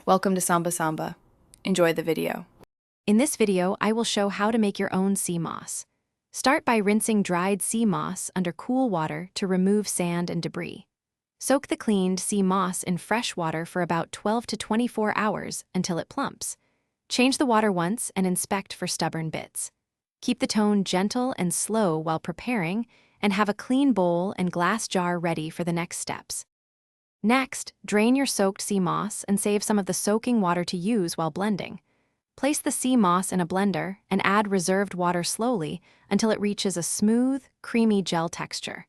Welcome to Samba Samba. Enjoy the video. In this video, I will show how to make your own sea moss. Start by rinsing dried sea moss under cool water to remove sand and debris. Soak the cleaned sea moss in fresh water for about 12 to 24 hours until it plumps. Change the water once and inspect for stubborn bits. Keep the tone gentle and slow while preparing, and have a clean bowl and glass jar ready for the next steps. Next, drain your soaked sea moss and save some of the soaking water to use while blending. Place the sea moss in a blender and add reserved water slowly until it reaches a smooth, creamy gel texture.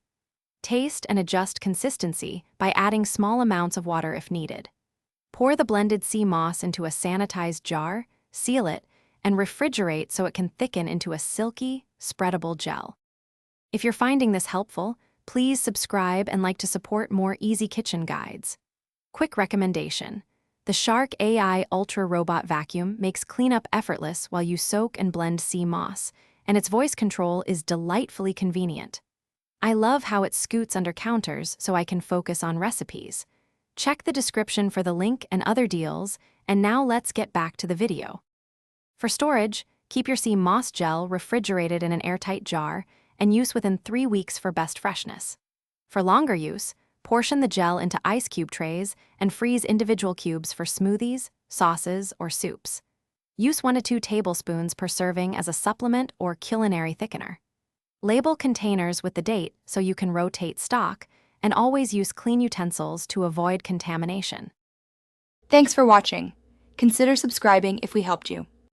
Taste and adjust consistency by adding small amounts of water if needed. Pour the blended sea moss into a sanitized jar, seal it, and refrigerate so it can thicken into a silky, spreadable gel. If you're finding this helpful, please subscribe and like to support more easy kitchen guides. Quick recommendation: the Shark AI Ultra Robot Vacuum makes cleanup effortless while you soak and blend sea moss, and its voice control is delightfully convenient. I love how it scoots under counters so I can focus on recipes. Check the description for the link and other deals, and now let's get back to the video. For storage, keep your sea moss gel refrigerated in an airtight jar and use within 3 weeks for best freshness. For longer use, portion the gel into ice cube trays and freeze individual cubes for smoothies, sauces, or soups. Use 1 to 2 tablespoons per serving as a supplement or culinary thickener. Label containers with the date so you can rotate stock, and always use clean utensils to avoid contamination. Thanks for watching. Consider subscribing if we helped you.